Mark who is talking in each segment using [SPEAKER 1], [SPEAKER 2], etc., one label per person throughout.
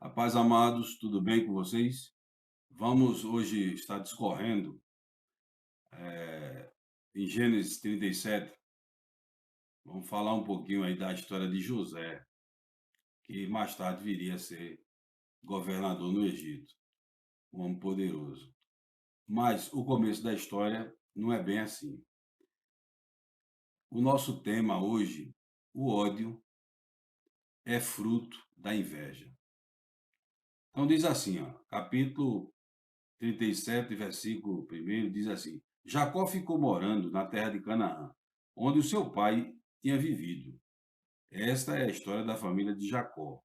[SPEAKER 1] A paz, amados, tudo bem com vocês? Vamos hoje estar discorrendo em Gênesis 37. Vamos falar um pouquinho aí da história de José, que mais tarde viria a ser governador no Egito, um homem poderoso. Mas o começo da história não é bem assim. O nosso tema hoje, o ódio, é fruto da inveja. Então diz assim, ó, capítulo 37, versículo 1, diz assim: Jacó ficou morando na terra de Canaã, onde o seu pai tinha vivido. Esta é a história da família de Jacó.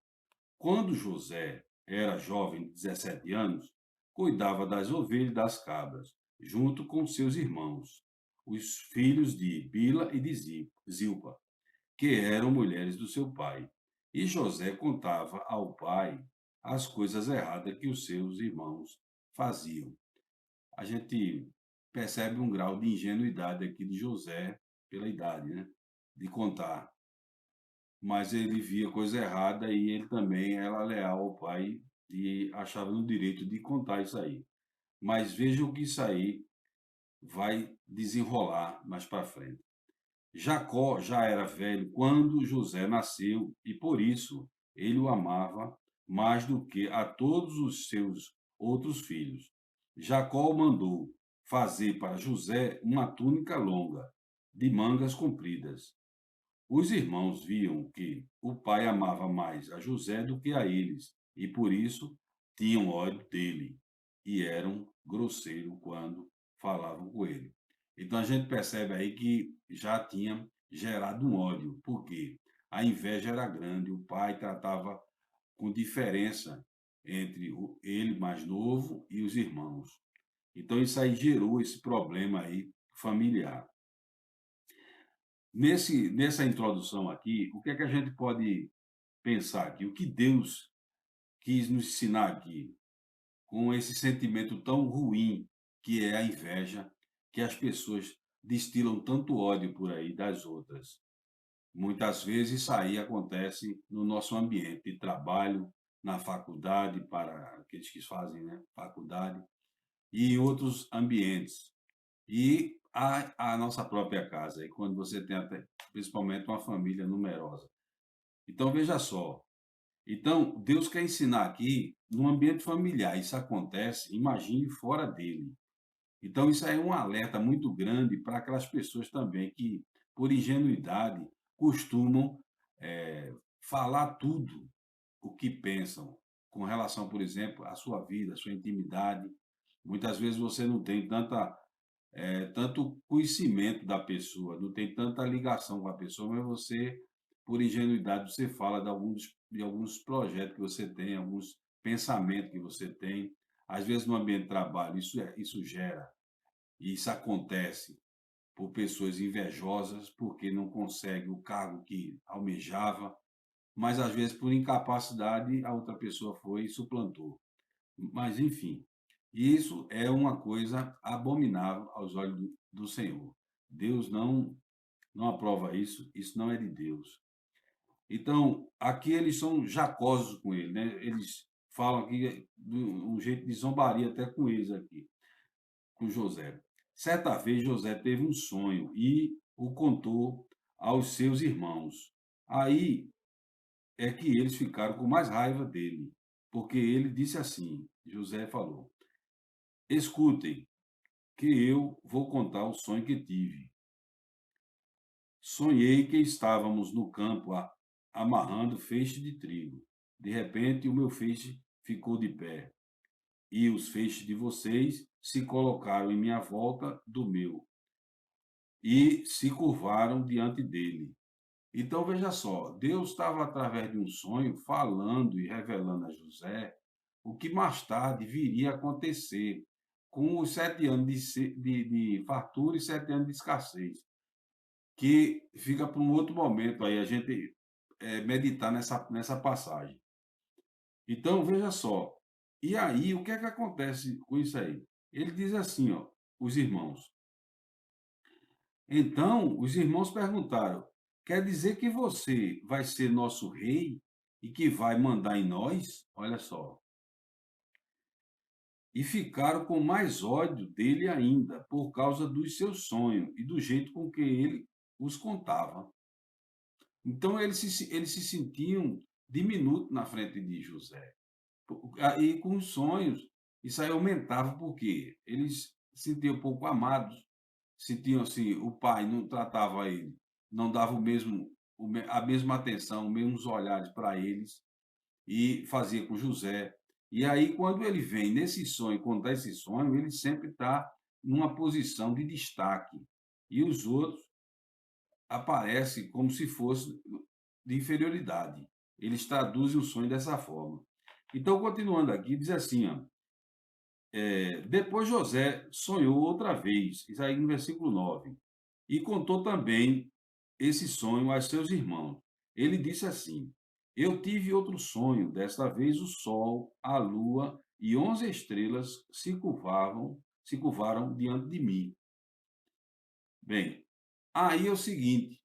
[SPEAKER 1] Quando José era jovem de 17 anos, cuidava das ovelhas e das cabras, junto com seus irmãos, os filhos de Bila e de Zilpa, que eram mulheres do seu pai. E José contava ao pai as coisas erradas que os seus irmãos faziam. A gente percebe um grau de ingenuidade aqui de José, pela idade, né? De contar. Mas ele via coisa errada e ele também era leal ao pai e achava no direito de contar isso aí. Mas vejam que isso aí vai desenrolar mais para frente. Jacó já era velho quando José nasceu e por isso ele o amava mais do que a todos os seus outros filhos. Jacó mandou fazer para José uma túnica longa, de mangas compridas. Os irmãos viam que o pai amava mais a José do que a eles e por isso tinham ódio dele e eram grosseiros quando falavam com ele. Então a gente percebe aí que já tinha gerado um ódio, porque a inveja era grande, o pai tratava com diferença entre ele mais novo e os irmãos. Então isso aí gerou esse problema aí familiar. Nessa introdução aqui, o que é que a gente pode pensar aqui? O que Deus quis nos ensinar aqui com esse sentimento tão ruim que é a inveja, que as pessoas destilam tanto ódio por aí das outras. Muitas vezes isso aí acontece no nosso ambiente de trabalho, na faculdade, para aqueles que fazem, né, faculdade, e em outros ambientes. E a nossa própria casa, e quando você tem até, principalmente uma família numerosa. Então, veja só. Então, Deus quer ensinar aqui, no ambiente familiar, isso acontece, imagine fora dele. Então, isso aí é um alerta muito grande para aquelas pessoas também que, por ingenuidade, costumam falar tudo o que pensam com relação, por exemplo, à sua vida, à sua intimidade. Muitas vezes você não tem tanto conhecimento da pessoa, não tem tanta ligação com a pessoa, mas você, por ingenuidade, você fala de alguns projetos que você tem, alguns pensamentos que você tem. Às vezes, no ambiente de trabalho, isso gera, e isso acontece por pessoas invejosas, porque não consegue o cargo que almejava, mas às vezes por incapacidade a outra pessoa foi e suplantou. Mas, enfim, isso é uma coisa abominável aos olhos do Senhor. Deus não aprova isso, isso não é de Deus. Então, aqui eles são jacosos com ele, né? Eles falam aqui de um jeito de zombaria até com eles aqui, com José. Certa vez José teve um sonho e o contou aos seus irmãos. Aí é que eles ficaram com mais raiva dele, porque ele disse assim, José falou: Escutem, que eu vou contar o sonho que tive. Sonhei que estávamos no campo amarrando feixe de trigo. De repente, o meu feixe ficou de pé, e os feixes de vocês se colocaram em minha volta do meu, e se curvaram diante dele. Então, veja só, Deus estava, através de um sonho, falando e revelando a José o que mais tarde viria a acontecer com os 7 anos de fartura e 7 anos de escassez, que fica para um outro momento aí, a gente meditar nessa passagem. Então, veja só, e aí, o que é que acontece com isso aí? Ele diz assim, ó, os irmãos. Então, os irmãos perguntaram: quer dizer que você vai ser nosso rei? e que vai mandar em nós, olha só, e ficaram com mais ódio dele ainda, por causa dos seus sonhos e do jeito com que ele os contava. Então eles se sentiam diminutos na frente de José. Aí com os sonhos, isso aí aumentava porque eles se sentiam pouco amados, sentiam assim, o pai não tratava ele, não dava a mesma atenção, os mesmos olhares para eles, e fazia com José. E aí, quando ele vem nesse sonho, contar esse sonho, ele sempre está numa posição de destaque. E os outros aparecem como se fosse de inferioridade. Eles traduzem o sonho dessa forma. Então, continuando aqui, diz assim, ó, depois José sonhou outra vez, isso aí no versículo 9, e contou também esse sonho a seus irmãos. Ele disse assim: Eu tive outro sonho, desta vez o sol, a lua e 11 estrelas se curvaram diante de mim. Bem, aí é o seguinte,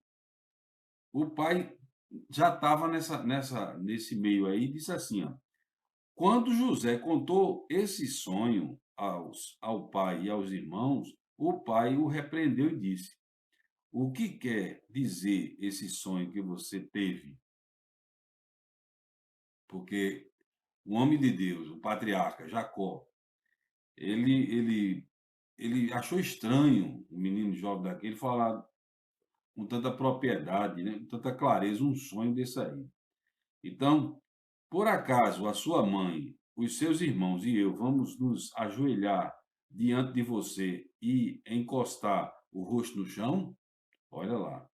[SPEAKER 1] o pai já estava nesse meio aí, e disse assim, ó, quando José contou esse sonho ao pai e aos irmãos, o pai o repreendeu e disse: O que quer dizer esse sonho que você teve? Porque o homem de Deus, o patriarca Jacó, ele, ele, ele achou estranho o menino jovem daquele falar com tanta propriedade, né, com tanta clareza, um sonho desse aí. Então, por acaso a sua mãe, os seus irmãos e eu vamos nos ajoelhar diante de você e encostar o rosto no chão? Olha lá.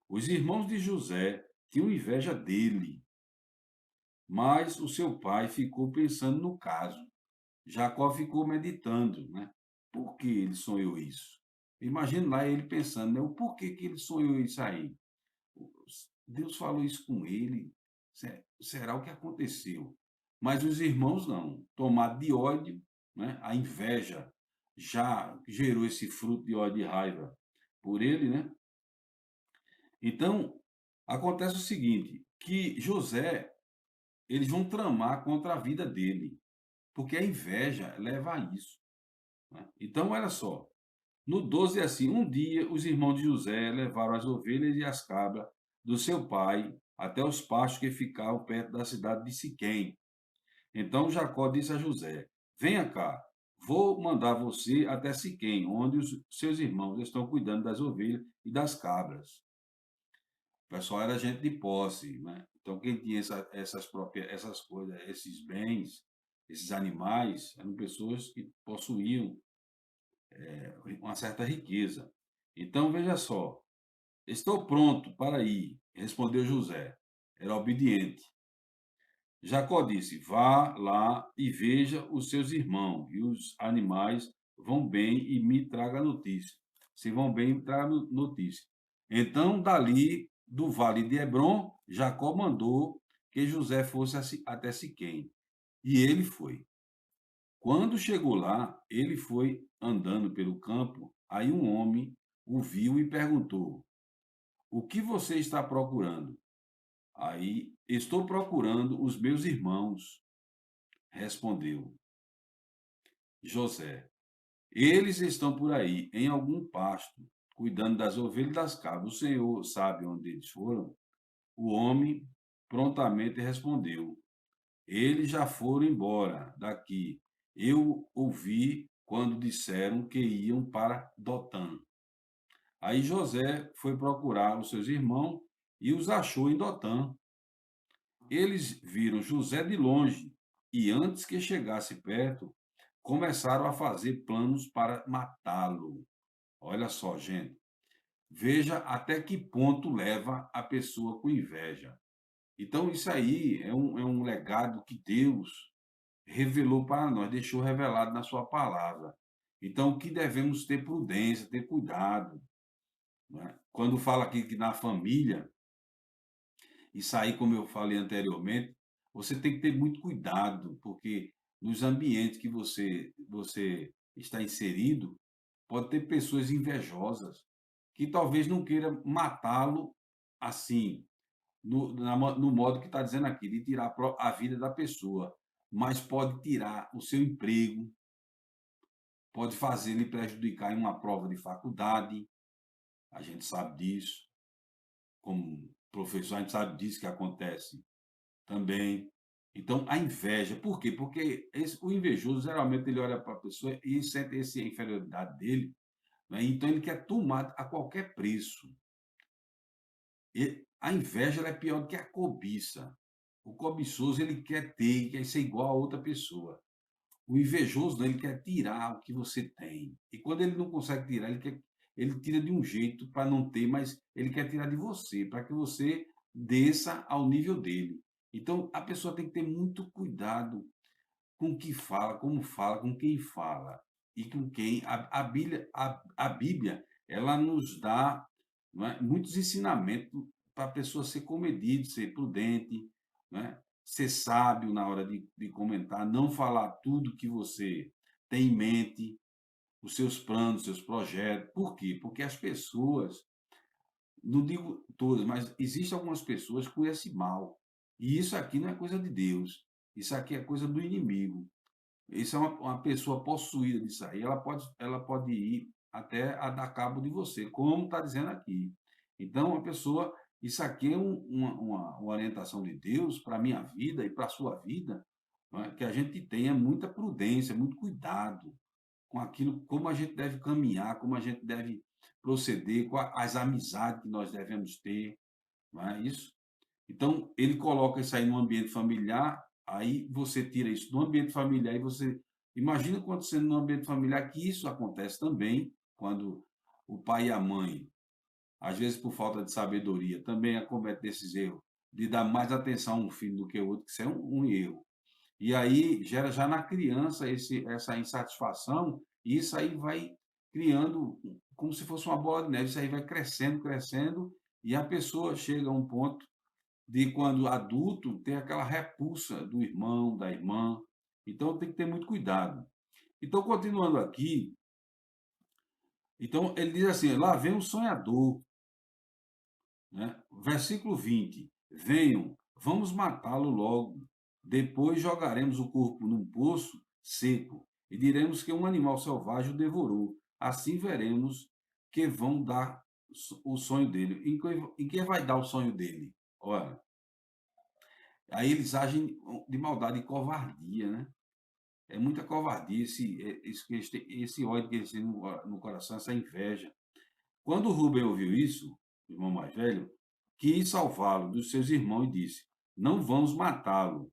[SPEAKER 1] Os irmãos de José tinham inveja dele, mas o seu pai ficou pensando no caso. Jacó ficou meditando, né? Por que ele sonhou isso? Imagina lá ele pensando, né? O porquê que ele sonhou isso aí? Deus falou isso com ele. Será o que aconteceu? Mas os irmãos não. Tomados de ódio, né? A inveja já gerou esse fruto de ódio e raiva por ele, né? Então, acontece o seguinte, que José, eles vão tramar contra a vida dele, porque a inveja leva a isso, né? Então, olha só, no 12 é assim, um dia os irmãos de José levaram as ovelhas e as cabras do seu pai até os pastos que ficavam perto da cidade de Siquém. Então Jacó disse a José: Venha cá, vou mandar você até Siquém, onde os seus irmãos estão cuidando das ovelhas e das cabras. O pessoal era gente de posse, né? Então quem tinha essas coisas, esses bens, esses animais, eram pessoas que possuíam uma certa riqueza. Então veja só, estou pronto para ir, respondeu José. Era obediente. Jacó disse: Vá lá e veja os seus irmãos, e os animais vão bem e me traga notícia. Se vão bem, me traga notícia. Então, dali do vale de Hebron, Jacó mandou que José fosse até Siquém. E ele foi. Quando chegou lá, ele foi andando pelo campo. Aí um homem o viu e perguntou: O que você está procurando? Aí, estou procurando os meus irmãos, respondeu José. Eles estão por aí, em algum pasto, cuidando das ovelhas e das cabras. O Senhor sabe onde eles foram? O homem prontamente respondeu: Eles já foram embora daqui. Eu ouvi quando disseram que iam para Dotã. Aí José foi procurar os seus irmãos e os achou em Dotã. Eles viram José de longe e, antes que chegasse perto, começaram a fazer planos para matá-lo. Olha só, gente. Veja até que ponto leva a pessoa com inveja. Então, isso aí é um legado que Deus revelou para nós, deixou revelado na sua palavra. Então, o que devemos ter prudência, ter cuidado, né? Quando fala aqui que na família, isso aí, como eu falei anteriormente, você tem que ter muito cuidado, porque nos ambientes que você está inserido, pode ter pessoas invejosas que talvez não queiram matá-lo assim, no modo que está dizendo aqui, de tirar a vida da pessoa, mas pode tirar o seu emprego, pode fazer lhe prejudicar em uma prova de faculdade, a gente sabe disso, como professor, a gente sabe disso que acontece também. Então, a inveja, por quê? Porque o invejoso, geralmente, ele olha para a pessoa e sente essa inferioridade dele, né? Então, ele quer tomar a qualquer preço. A inveja ela é pior do que a cobiça. O cobiçoso, ele quer ter, quer ser igual a outra pessoa. O invejoso, não, ele quer tirar o que você tem. E quando ele não consegue tirar, ele tira de um jeito para não ter, mas ele quer tirar de você, para que você desça ao nível dele. Então, a pessoa tem que ter muito cuidado com o que fala, como fala, com quem fala e com quem. A Bíblia, ela nos dá, não é, muitos ensinamentos para a pessoa ser comedido, ser prudente, não é, ser sábio na hora de comentar, não falar tudo que você tem em mente, os seus planos, os seus projetos. Por quê? Porque as pessoas, não digo todas, mas existem algumas pessoas com esse mal. E isso aqui não é coisa de Deus. Isso aqui é coisa do inimigo. Isso é uma pessoa possuída disso aí, ela pode ir até a dar cabo de você, como está dizendo aqui. Então, a pessoa, isso aqui é uma orientação de Deus para a minha vida e para a sua vida, não é? Que a gente tenha muita prudência, muito cuidado com aquilo, como a gente deve caminhar, como a gente deve proceder, com as amizades que nós devemos ter, não é isso? Então, ele coloca isso aí no ambiente familiar, aí você tira isso do ambiente familiar e você imagina acontecendo no ambiente familiar que isso acontece também, quando o pai e a mãe, às vezes por falta de sabedoria, também acometem esses erros, de dar mais atenção a um filho do que o outro, que isso é um erro. E aí gera já na criança essa insatisfação, e isso aí vai criando como se fosse uma bola de neve, isso aí vai crescendo, crescendo, e a pessoa chega a um ponto de quando adulto ter aquela repulsa do irmão, da irmã. Então tem que ter muito cuidado. Então, continuando aqui, então ele diz assim: lá vem o sonhador, né? Versículo 20: venham, vamos matá-lo logo. Depois jogaremos o corpo num poço seco e diremos que um animal selvagem o devorou. Assim veremos que vão dar o sonho dele. Em que vai dar o sonho dele? Olha, aí eles agem de maldade e covardia, né? É muita covardia esse ódio que eles têm no coração, essa inveja. Quando Rubem ouviu isso, o irmão mais velho, quis salvá-lo dos seus irmãos e disse: não vamos matá-lo,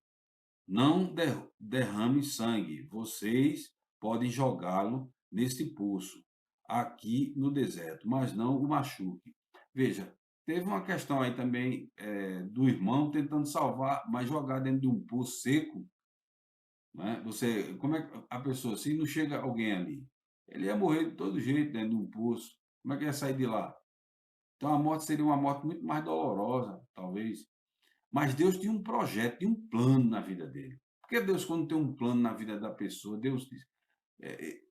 [SPEAKER 1] não derrame sangue, vocês podem jogá-lo nesse poço, aqui no deserto, mas não o machuque. Veja, teve uma questão aí também do irmão tentando salvar, mas jogar dentro de um poço seco, né? Como é que a pessoa, se não chega alguém ali, ele ia morrer de todo jeito dentro de um poço. Como é que ia sair de lá? Então a morte seria uma morte muito mais dolorosa, talvez. Mas Deus tinha um projeto, tinha um plano na vida dele. Porque Deus, quando tem um plano na vida da pessoa, Deus diz: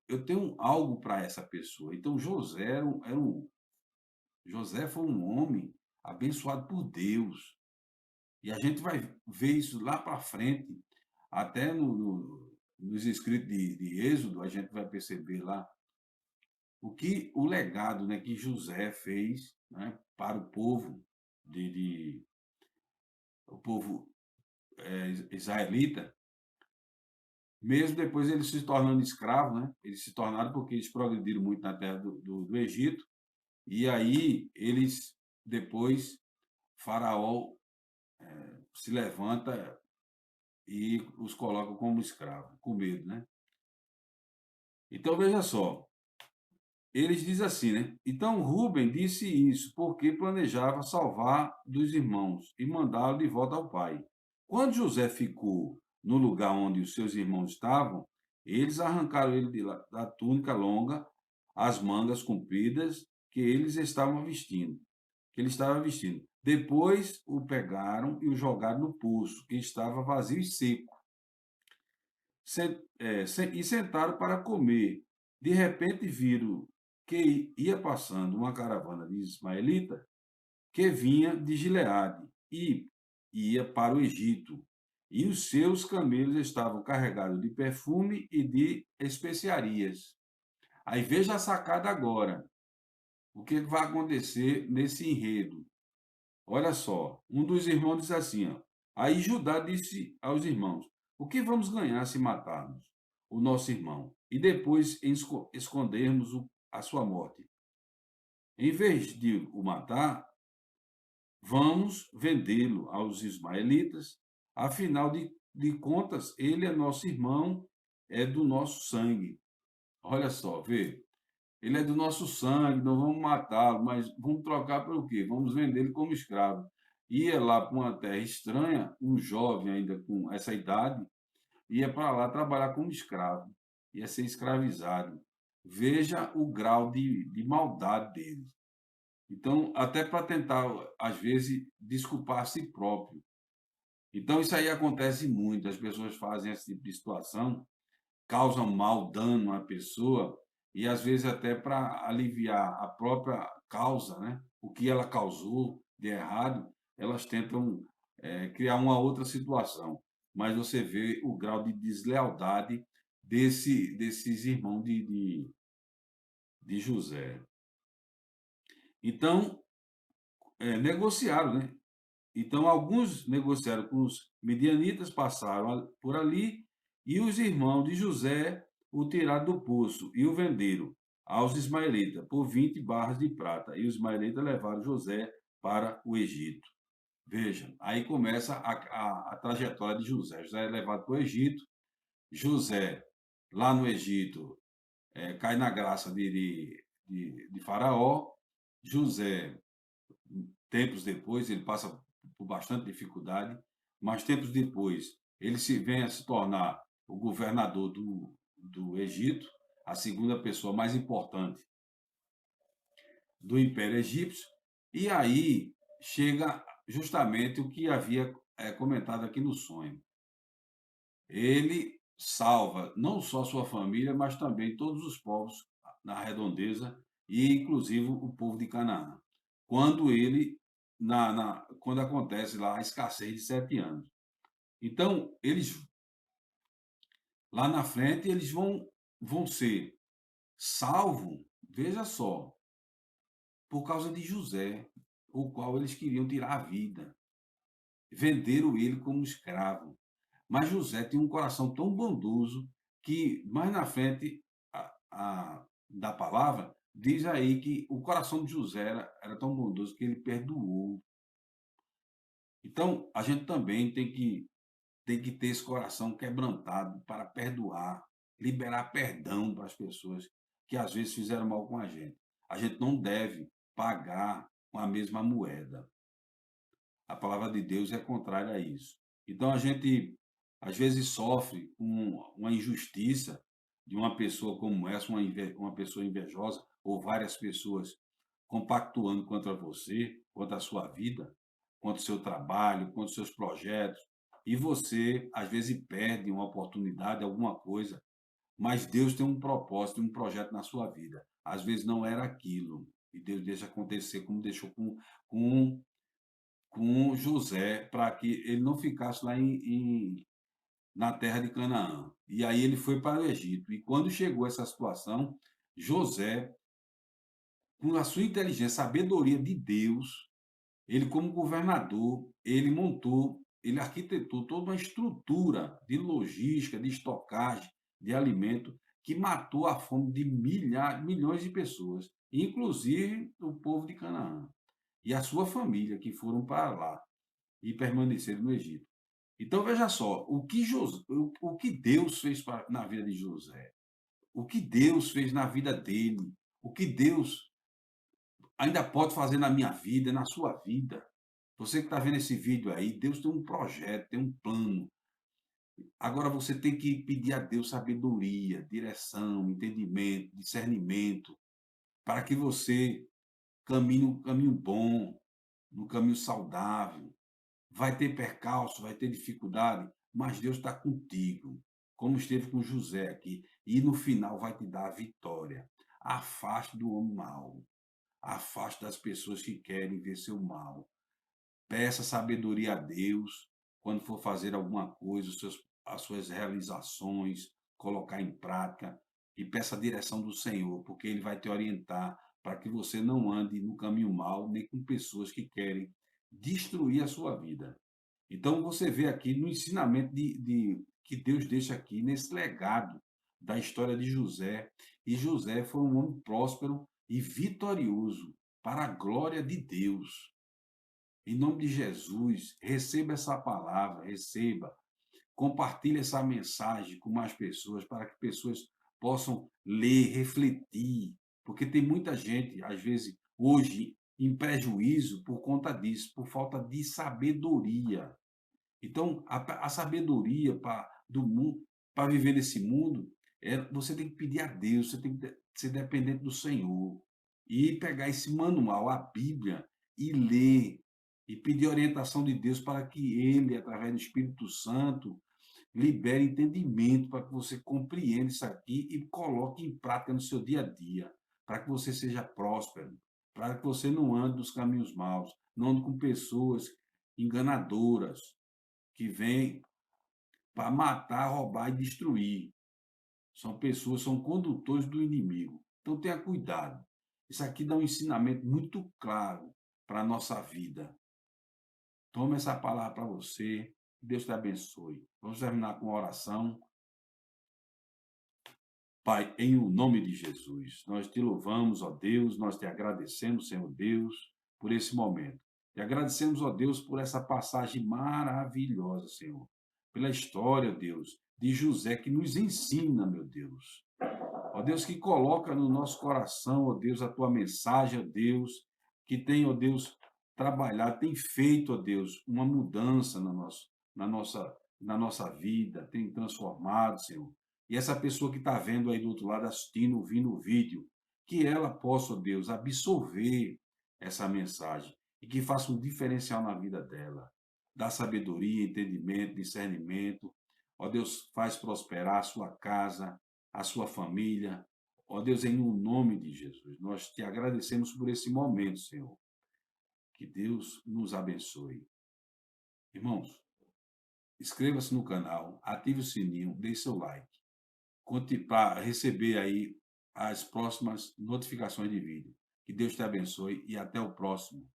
[SPEAKER 1] eu tenho algo para essa pessoa. Então José foi um homem abençoado por Deus. E a gente vai ver isso lá para frente, até nos escritos de Êxodo, a gente vai perceber lá o legado, né, que José fez, né, para o povo o povo israelita, mesmo depois eles se tornando escravos, né? Eles se tornaram porque eles progrediram muito na terra do Egito, e aí eles, depois, Faraó se levanta e os coloca como escravos, com medo, né? Então, veja só, eles dizem assim, né? Então Rubem disse isso porque planejava salvar dos irmãos e mandá-lo de volta ao pai. Quando José ficou no lugar onde os seus irmãos estavam, eles arrancaram ele da túnica longa, as mangas compridas que eles estavam vestindo, que ele estava vestindo. Depois o pegaram e o jogaram no poço, que estava vazio e seco. E sentaram para comer. De repente viram que ia passando uma caravana de ismaelita que vinha de Gileade. e ia para o Egito, e os seus camelos estavam carregados de perfume e de especiarias. Aí veja a sacada agora. O que vai acontecer nesse enredo? Olha só, um dos irmãos diz assim, ó, aí Judá disse aos irmãos, o que vamos ganhar se matarmos o nosso irmão e depois escondermos a sua morte? Em vez de o matar, vamos vendê-lo aos ismaelitas, afinal de contas, ele é nosso irmão, é do nosso sangue. Olha só, vê, ele é do nosso sangue, não vamos matá-lo, mas vamos trocar pelo quê? Vamos vendê-lo como escravo. Ia lá para uma terra estranha, um jovem ainda com essa idade, ia para lá trabalhar como escravo, ia ser escravizado. Veja o grau de maldade dele. Então, até para tentar, às vezes, desculpar a si próprio. Então, isso aí acontece muito, as pessoas fazem esse tipo de situação, causam mal, dano à pessoa, e às vezes até para aliviar a própria causa, né? O que ela causou de errado, elas tentam criar uma outra situação. Mas você vê o grau de deslealdade desses irmãos de José. Então, negociaram, né? Então, alguns negociaram com os midianitas, passaram por ali, e os irmãos de José o tiraram do poço e o venderam aos ismaelitas por 20 barras de prata. E os ismaelitas levaram José para o Egito. Veja, aí começa a trajetória de José. José é levado para o Egito. José, lá no Egito, cai na graça de Faraó. José, tempos depois, ele passa por bastante dificuldade, mas tempos depois ele vem a se tornar o governador do Egito, a segunda pessoa mais importante do Império Egípcio, e aí chega justamente o que havia comentado aqui no sonho. Ele salva não só sua família, mas também todos os povos na redondeza e inclusive o povo de Canaã. Quando ele quando acontece lá a escassez de 7 anos. Então, eles lá na frente eles vão ser salvos, veja só, por causa de José, o qual eles queriam tirar a vida. Venderam ele como escravo. Mas José tinha um coração tão bondoso que mais na frente da palavra diz aí que o coração de José era tão bondoso que ele perdoou. Então, a gente também tem que ter esse coração quebrantado para perdoar, liberar perdão para as pessoas que às vezes fizeram mal com a gente. A gente não deve pagar com a mesma moeda. A palavra de Deus é contrária a isso. Então a gente às vezes sofre uma injustiça de uma pessoa como essa, uma pessoa invejosa, ou várias pessoas compactuando contra você, contra a sua vida, contra o seu trabalho, contra os seus projetos, e você às vezes perde uma oportunidade, alguma coisa, mas Deus tem um propósito, um projeto na sua vida. Às vezes não era aquilo, e Deus deixa acontecer como deixou com com José, para que ele não ficasse lá na terra de Canaã. E aí ele foi para o Egito. E quando chegou essa situação, José, com a sua inteligência, sabedoria de Deus, ele como governador, ele arquitetou toda uma estrutura de logística, de estocagem, de alimento, que matou a fome de milhões de pessoas, inclusive o povo de Canaã e a sua família que foram para lá e permaneceram no Egito. Então veja só, o que Deus fez na vida de José, o que Deus fez na vida dele, o que Deus ainda pode fazer na minha vida, na sua vida. Você que está vendo esse vídeo aí, Deus tem um projeto, tem um plano. Agora você tem que pedir a Deus sabedoria, direção, entendimento, discernimento, para que você caminhe um caminho bom, no caminho saudável. Vai ter percalço, vai ter dificuldade, mas Deus está contigo, como esteve com José aqui, e no final vai te dar a vitória. Afaste do homem mau, afaste das pessoas que querem ver seu mal. Peça sabedoria a Deus quando for fazer alguma coisa, as suas realizações, colocar em prática, e peça a direção do Senhor, porque Ele vai te orientar para que você não ande no caminho mau, nem com pessoas que querem destruir a sua vida. Então, você vê aqui no ensinamento que Deus deixa aqui, nesse legado da história de José. E José foi um homem próspero e vitorioso, para a glória de Deus. Em nome de Jesus, receba essa palavra, receba. Compartilhe essa mensagem com mais pessoas, para que pessoas possam ler, refletir, porque tem muita gente, às vezes, hoje, em prejuízo por conta disso, por falta de sabedoria. Então, a sabedoria do mundo, para viver nesse mundo, você tem que pedir a Deus, você tem que ser dependente do Senhor. E pegar esse manual, a Bíblia, e ler, e pedir orientação de Deus para que Ele, através do Espírito Santo, libere entendimento para que você compreenda isso aqui e coloque em prática no seu dia a dia, para que você seja próspero, para que você não ande nos caminhos maus, não ande com pessoas enganadoras, que vêm para matar, roubar e destruir. São pessoas, são condutores do inimigo. Então tenha cuidado. Isso aqui dá um ensinamento muito claro para a nossa vida. Tome essa palavra para você. Deus te abençoe. Vamos terminar com a oração. Pai, em o nome de Jesus, nós te louvamos, ó Deus, nós te agradecemos, Senhor Deus, por esse momento. E agradecemos, ó Deus, por essa passagem maravilhosa, Senhor. Pela história, Deus, de José, que nos ensina, meu Deus. Ó Deus, que coloca no nosso coração, ó Deus, a tua mensagem, ó Deus, que tem, ó Deus, trabalhado, tem feito, ó Deus, uma mudança na nossa, na nossa vida, tem transformado, Senhor. E essa pessoa que está vendo aí do outro lado, assistindo, ouvindo o vídeo, que ela possa, ó Deus, absorver essa mensagem e que faça um diferencial na vida dela. Dá sabedoria, entendimento, discernimento. Ó Deus, faz prosperar a sua casa, a sua família. Ó Deus, em o nome de Jesus, nós te agradecemos por esse momento, Senhor. Que Deus nos abençoe. Irmãos, inscreva-se no canal, ative o sininho, dê seu like. Conte para receber aí as próximas notificações de vídeo. Que Deus te abençoe e até o próximo.